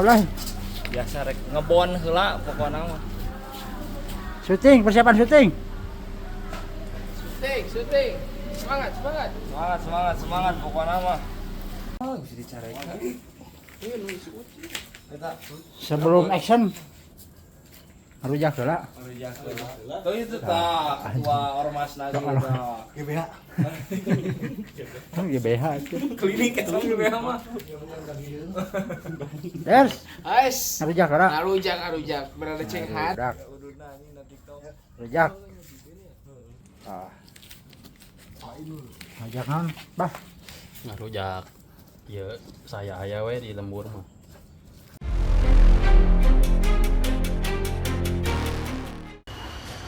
lah. Biasa rek ngebon heula pokona mah. Syuting, persiapan syuting. Syuting. Semangat pokona mah. Oh, bisa dicarekan. Sebelum action harujak heula. Tuh itu tak tua ormas lagi tah. GBH. GBH itu. Klinik eta GBH mah. Des, Ais. harujak heula. Arujak. Berada cenghat. Harujak. Harujak naon? Bah. Ngarujak. Ya saya aya we di lembur mah.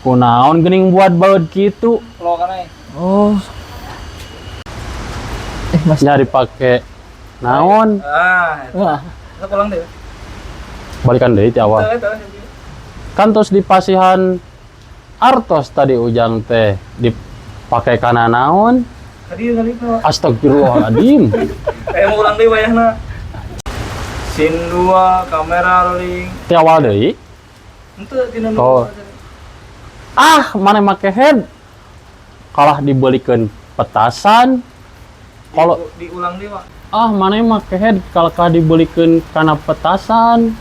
Kunaon geuning buat baut kitu? Lo kana. Oh. Mas. Nyari pake naon? Wah. Pulang deh. Balikan deui ti awal. Kan tos di pasihan artos tadi ujang teh dipake kana naon? Tadi Astagfirullahaladzim. Kayak mau ulang deh wayahna. Scene 2 kamera rolling. Ti awal deui. Henteu dina Oh. Mana make head? Kalah dibelikeun petasan. Kalau diulang deh, Pak. mana make head kalau dibelikeun kana petasan.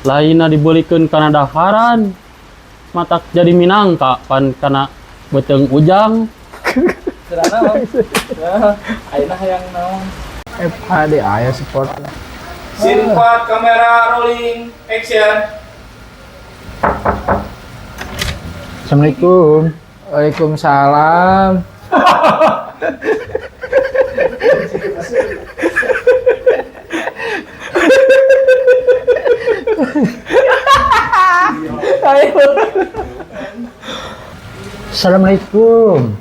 Lainna dibelikeun kana daharan. Matak jadi minangka pan kana beteung ujang. Sederhana, Bang. Ya, ayeuna hayang naon? FHD aya support. Scene 4 kamera rolling action. Assalamualaikum. Waalaikumsalam. Assalamualaikum.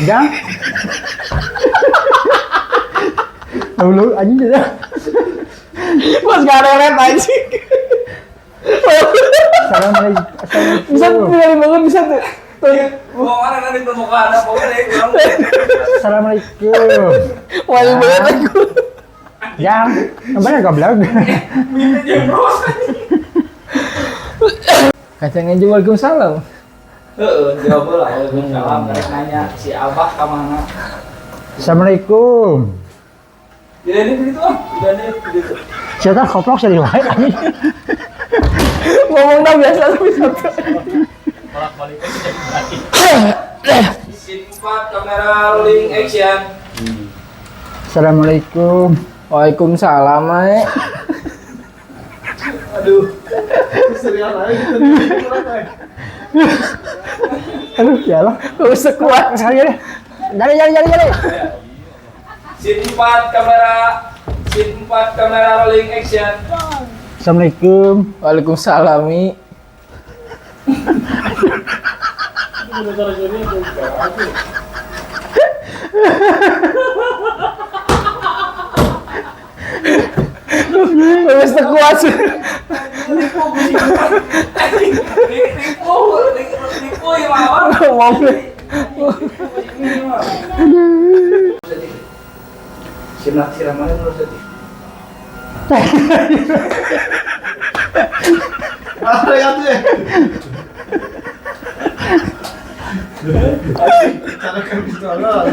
Jang. Dulu anjing dia. Bos gak ada red anjing. Assalamualaikum. Bisa dari bangun bisa tuh. Mau mana nanti permukaan ada pokoknya ulang. Assalamualaikum. Wali banget aku. Jang, bener goblok. Minta jengros. Kacangnya juga waalaikumsalam. Heeh, jawab lah. Waalaikumsalam. Karek nanya si Abah ka mana? Assalamualaikum. Tidak ada begitu ah. Tidak ada begitu. Siapa koplok sih wae anjing. Ngomongnya biasa tapi satu. Bolak-balik aja. Scene 4 kamera rolling action. Assalamualaikum. Waalaikumsalam, Mae. Aduh. Serius aja. Aduh, ya Allah. Usah kuat. Sekali deh. Jari. Scene 4 kamera rolling action. Assalamualaikum. Waalaikumsalam, Mi. Usah kuat. Nipu ya mawar. Siramannya menurut tadi. Ada yang tuh ya. Cara kan gitu lah.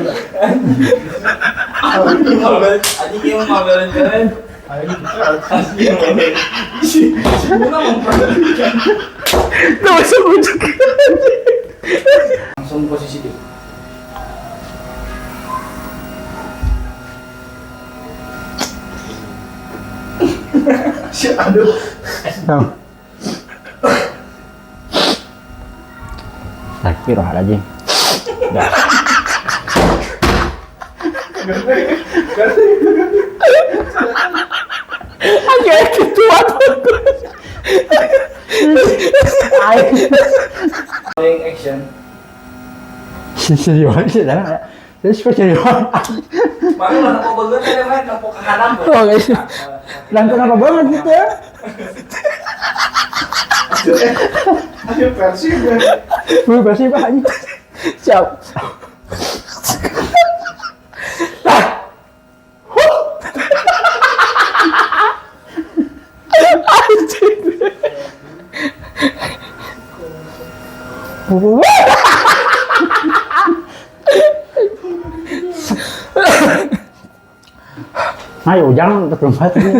Aji yang mau jalan-jalan. Ayo kita asli. Semua memperhatikan. Langsung posisi dia. Aduh. Astagfirullahaladzim. Dah. Aja ketuat. Rolling action. Serius sih dah. Terus serius. Baru lah aku bener kan main nampok ke kanan. Oh, guys. Dan kenapa banget gitu ya? Ayo versi gue. Gue pasti banyak. Siap. Ayo Ujang terlompat ini.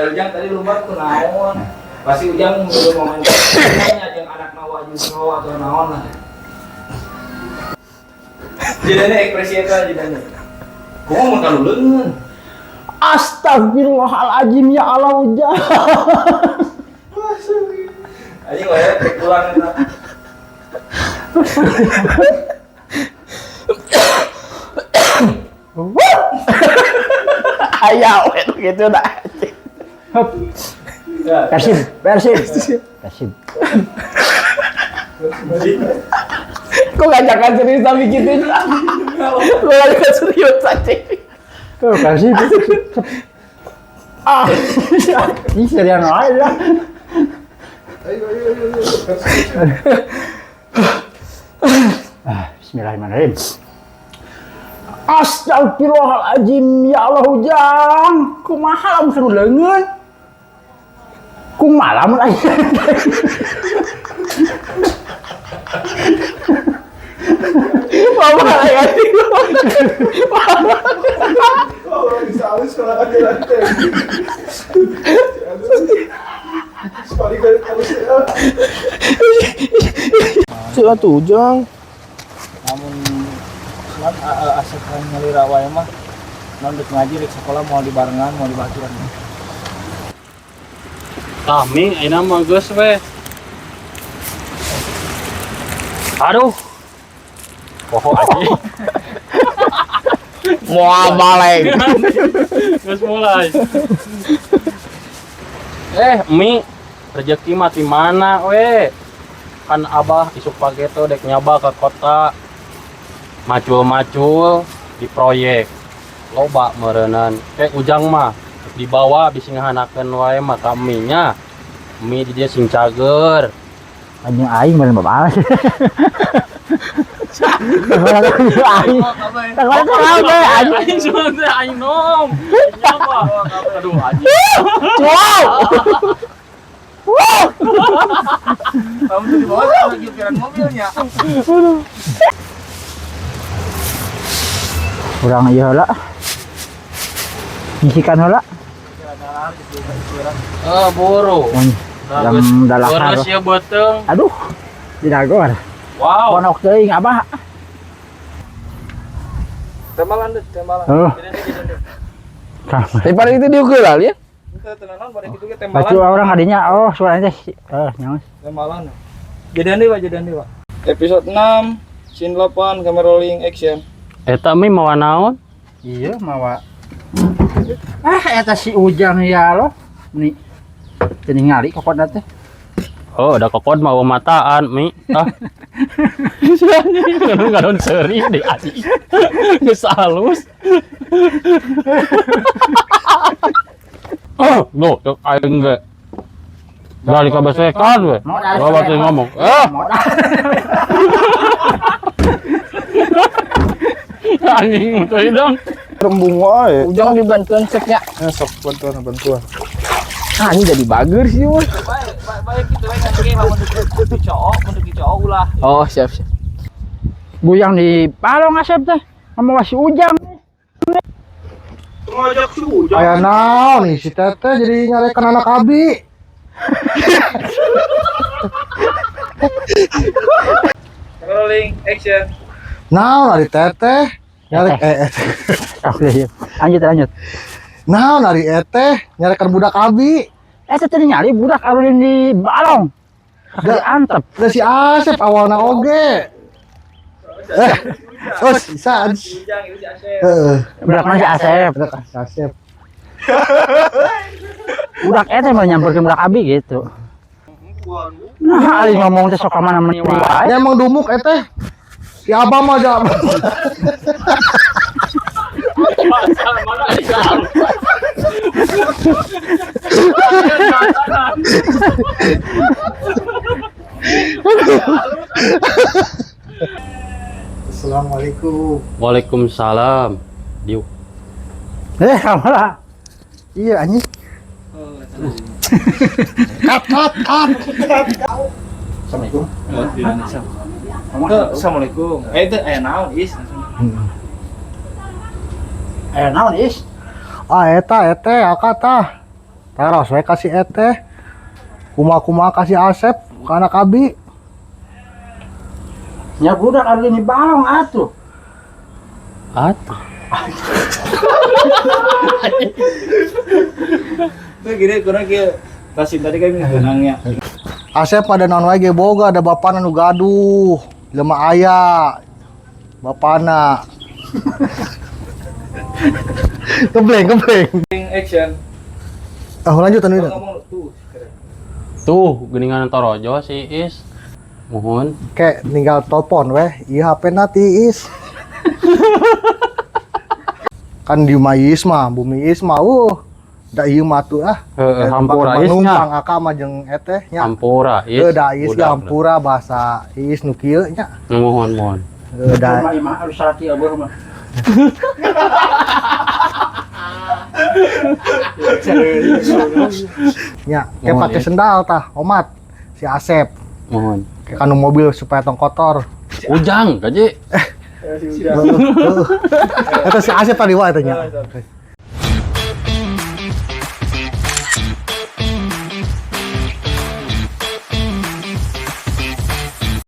Ujang tadi lumpat ku naon. Pasti Ujang belum ngomong nanya jeung anak nawa jeung atau naon lah. Jadinya ekspresi eta jadinya. Kumaha mun kaluleungeun? Astagfirullahaladzim ya Allah Ujang. Anjing wae rek pulang eta. Ayah, itu gitu dah. Persib. Kok ngajakan serius tapi gitu? Kok ngajakan serius aja? Tuh Persib. Ini serian aja lah. Bismillahirrahmanirrahim. Astagfirullahaladzim ya Allah Ujang. Kumaha lamun sanuleungeun? Kumaha lamun aya. Mama ya. Sudah tuh Ujang. Namun asal kan ngalira wae mah naon deuk ngaji rek sekolah mau dibarengan mau dibaturan. Kami ayeuna mah geus we. Aduh. Poho anjing. Mau balik. Geus mulai. Mi, rezeki mah di mana we? Kan Abah isuk pagi tuh dek nyaba ke kota. Macul-macul di proyek. Loba meureunnan. Ujang mah dibawa bisi ngahanakeun wae mah kaminya. Mi di dia sing cager. Anjing aing meureun babalas. Aing. Aing sudah aing nom. Nyapa? Aduh anjing. Kamu tuh dibawa sama jupiran mobilnya. Kurang ieu heula. Ngisikan heula. Buru. Dalam dalakar. Terus ya beuteung. Aduh. Didagor. Wow. Ponok teuing Abah. Temalan deh, temalan. Oh. Jadi. Daripada itu diukur ya. Kita tenanan pada gitu ke Baca tembalan. orang adinya. Oh, suaranya teh. Nyawas. Tembalan. Jadian deui, Pak. Episode 6, scene 8, camera rolling, action. Eta mi mawa naon? Iya, mawa. Eta si Ujang ya lo. Nih. Teu ningali kokotna teh. Oh, ada kokod mau mataan mi. Kan gadon seuri deh anjing. Geus halus. No, aing ge. Dari kabesekan we. Bawa teh ngomong. Anjing teh dong. Rembung wae. Ujang dibantuan ceknya. Sok bantuan. Ah, ini jadi bager sih, wah. Baik gitu we ngake lamun dicoo ulah. Oh, siap. Buyang di palong asep teh. Ngomong si Ujang. Ngajak si Ujang. Aya naon nih si Teteh jadi nyarekan anak abi. Camera rolling, action. Naon ari Teteh nyarek Oke, lanjut. naon ari Teteh nyarekan budak abi. Teh nyari budak arulin di balong. Dari antep. Da si Asep awalna oge. Oh, bisa. Ujang itu si Asep. Heeh. Budak mana si Asep? Budak Asep. Budak teh mau nyamperkeun budak abi gitu. Nah, ari ngomong teh sok ka mana-mana wae. Ya emang dumuk Teteh. Si Abah mah aja. Mana digal. Assalamualaikum. Waalaikumsalam. Diuk. Kamera. Iya anjing. Kat. Assalamualaikum. Di Indonesia. Assalamualaikum. Itu naon is? Naon is? Eta akata. Taros we kasih eteh. Kuma kasih Asep ke anak abi. Ya budak ada ini balong atuh. Atuh. Tuh gini kurang kieu. Kasih tadi kan tenangnya. Asep pada naon wae ge boga ada bapana nu gaduh. Lemah aya. Bapana. Kebleng. Action. Lanjut anu itu. Ngomong tuh. Tuh, geningan torojo si Is. Mohon. Kayak tinggal telepon weh. Iya HP na tiis. Kan di Mayis mah, Bumi Isma. Da ieu mah tuh Hampura Is numpang nya. aka mah jeung eteh nya. Hampura Is. Da Is Budak. hampura bahasa Iis nu kieu nya. Mohon. Da Cuma imah harus hati abah mah. nya kayak Mohon, pakai Is. sendal tah, omat si Asep. Mohon. Kayak kanu mobil supaya tong kotor. Ujang, gaji. Eta si Asep tadi wae teh nya.